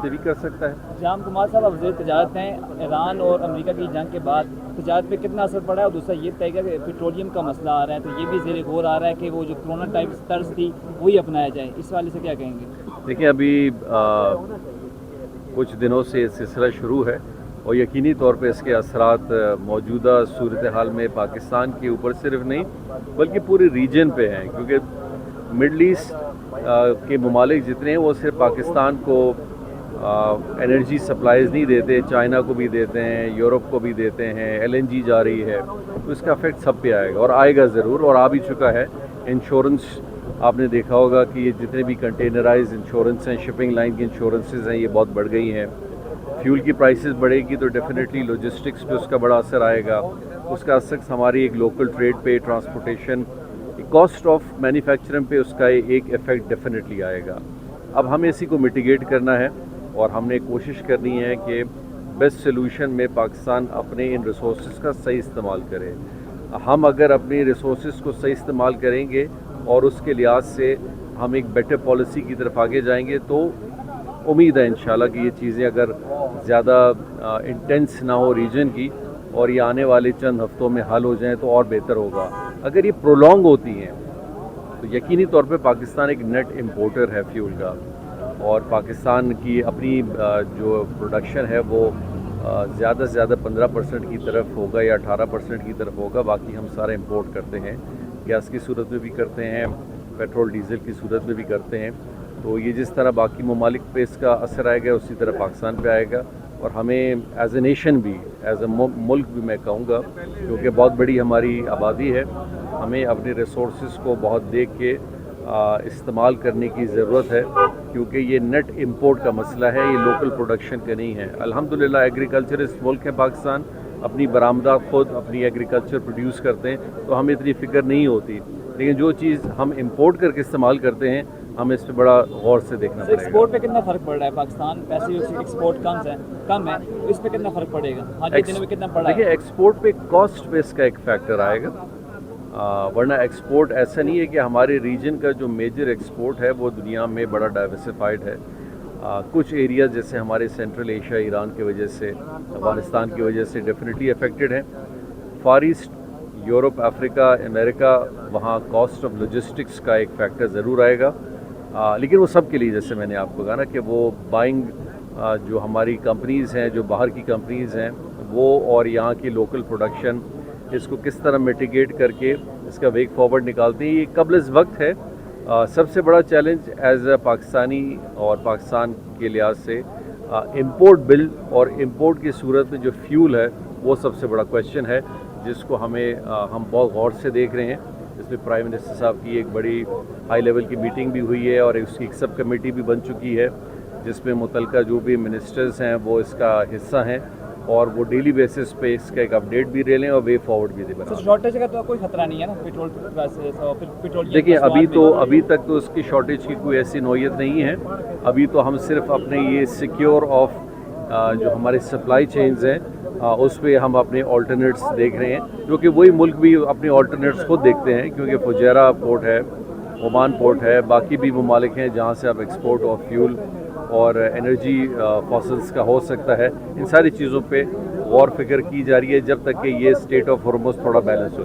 بھی کر سکتا ہے۔ جام کمار صاحب وزیر تجارت ہیں، ایران اور امریکہ کی جنگ کے بعد تجارت پہ کتنا اثر پڑا ہے، اور دوسرا یہ طے کہ پیٹرولیم کا مسئلہ آ رہا ہے، تو یہ بھی زیر غور آ رہا ہے کہ وہ جو کرونا ٹائپ طرز تھی وہی اپنایا جائے، اس حوالے سے کیا کہیں گے؟ دیکھیں ابھی کچھ دنوں سے یہ سلسلہ شروع ہے اور یقینی طور پہ اس کے اثرات موجودہ صورتحال میں پاکستان کے اوپر صرف نہیں بلکہ پورے ریجن پہ ہیں، کیونکہ مڈل ایسٹ کے ممالک جتنے ہیں وہ صرف پاکستان کو انرجی سپلائیز نہیں دیتے، چائنا کو بھی دیتے ہیں، یورپ کو بھی دیتے ہیں، LNG جا رہی ہے، تو اس کا افیکٹ سب پہ آئے گا اور آئے گا ضرور، اور آ بھی چکا ہے۔ انشورنس آپ نے دیکھا ہوگا کہ یہ جتنے بھی کنٹینرائز انشورنس ہیں، شپنگ لائن کی انشورنسز ہیں، یہ بہت بڑھ گئی ہیں۔ فیول کی پرائسز بڑھے گی تو ڈیفینیٹلی لاجسٹکس پہ اس کا بڑا اثر آئے گا، اس کا اثر ہماری ایک لوکل ٹریڈ پہ، ٹرانسپورٹیشن، کاسٹ آف مینوفیکچرنگ پہ اس کا ایک افیکٹ ڈیفینیٹلی آئے گا۔ اب ہمیں اسی کو میٹیگیٹ کرنا ہے اور ہم نے کوشش کرنی ہے کہ بیسٹ سلوشن میں پاکستان اپنے ان ریسورسز کا صحیح استعمال کرے۔ ہم اگر اپنی ریسورسز کو صحیح استعمال کریں گے اور اس کے لحاظ سے ہم ایک بیٹر پالیسی کی طرف آگے جائیں گے، تو امید ہے انشاءاللہ کہ یہ چیزیں اگر زیادہ انٹینس نہ ہو ریجن کی اور یہ آنے والے چند ہفتوں میں حل ہو جائیں تو اور بہتر ہوگا۔ اگر یہ پرولونگ ہوتی ہیں تو یقینی طور پہ پاکستان ایک نیٹ امپورٹر ہے فیول کا، اور پاکستان کی اپنی جو پروڈکشن ہے وہ زیادہ سے زیادہ 15% کی طرف ہوگا یا 18% کی طرف ہوگا، باقی ہم سارے امپورٹ کرتے ہیں، گیس کی صورت میں بھی کرتے ہیں، پیٹرول ڈیزل کی صورت میں بھی کرتے ہیں۔ تو یہ جس طرح باقی ممالک پہ اس کا اثر آئے گا اسی طرح پاکستان پہ آئے گا، اور ہمیں ایز اے نیشن بھی، ایز اے ملک بھی میں کہوں گا، کیونکہ بہت بڑی ہماری آبادی ہے، ہمیں اپنے ریسورسز کو بہت دیکھ کے استعمال کرنے کی ضرورت ہے، کیونکہ یہ نیٹ امپورٹ کا مسئلہ ہے، یہ لوکل پروڈکشن کا نہیں ہے۔ الحمدللہ ایگریکلچرسٹ ملک ہے پاکستان، اپنی برآمدات خود اپنی ایگریکلچر پروڈیوس کرتے ہیں، تو ہمیں اتنی فکر نہیں ہوتی، لیکن جو چیز ہم امپورٹ کر کے استعمال کرتے ہیں ہمیں اس پہ بڑا غور سے دیکھنا پڑے گا۔ ایکسپورٹ پہ کتنا فرق پڑ رہا ہے؟ پاکستان پیسے ایکسپورٹ کم ہے، اس پہ کتنا فرق پڑے گا؟ ہاں جی، دنوں میں کتنا پڑا ہے؟ دیکھیے ایکسپورٹ پہ کاسٹ پہ اس کا ایک فیکٹر آئے گا، ورنہ ایکسپورٹ ایسا نہیں ہے کہ ہمارے ریجن کا جو میجر ایکسپورٹ ہے وہ دنیا میں بڑا ڈائیورسفائڈ ہے۔ کچھ ایریاز جیسے ہمارے سینٹرل ایشیا، ایران کی وجہ سے، افغانستان کی وجہ سے ڈیفینیٹلی افیکٹڈ ہیں۔ فار ایسٹ، یورپ، افریقہ، امریکہ، وہاں کاسٹ آف لاجسٹکس کا ایک فیکٹر ضرور آئے گا، لیکن وہ سب کے لیے، جیسے میں نے آپ کو کہا نا کہ وہ بائنگ جو ہماری کمپنیز ہیں، جو باہر کی کمپنیز ہیں وہ، اور یہاں کی لوکل پروڈکشن، اس کو کس طرح میٹیگیٹ کر کے اس کا ویک فارورڈ نکالتے ہیں، یہ قبل از وقت ہے۔ سب سے بڑا چیلنج ایز اے پاکستانی اور پاکستان کے لحاظ سے امپورٹ بل اور امپورٹ کی صورت میں جو فیول ہے وہ سب سے بڑا کویشچن ہے، جس کو ہم بہت غور سے دیکھ رہے ہیں۔ اس میں پرائم منسٹر صاحب کی ایک بڑی ہائی لیول کی میٹنگ بھی ہوئی ہے اور اس کی ایک سب کمیٹی بھی بن چکی ہے، جس میں متعلقہ جو بھی منسٹرز ہیں وہ اس کا حصہ ہیں، اور وہ ڈیلی بیسس پہ اس کا ایک اپڈیٹ بھی لے لیں اور وے فارورڈ بھی دے بنائیں۔ شارٹیج کا تو کوئی خطرہ نہیں ہے نا پیٹرول؟ دیکھیں ابھی تک تو اس کی شارٹیج کی کوئی ایسی نوعیت نہیں ہے، ابھی تو ہم صرف اپنے یہ سیکیور آف جو ہمارے سپلائی چینز ہیں اس پہ ہم اپنے آلٹرنیٹس دیکھ رہے ہیں، جو کہ وہی ملک بھی اپنے آلٹرنیٹس خود دیکھتے ہیں، کیونکہ فجیرہ پورٹ ہے، عمان پورٹ ہے، باقی بھی ممالک ہیں جہاں سے اب ایکسپورٹ آف فیول اور انرجی فاسلز کا ہو سکتا ہے۔ ان ساری چیزوں پہ غور فکر کی جا رہی ہے جب تک کہ یہ اسٹیٹ آف ہارمز تھوڑا بیلنس ہو۔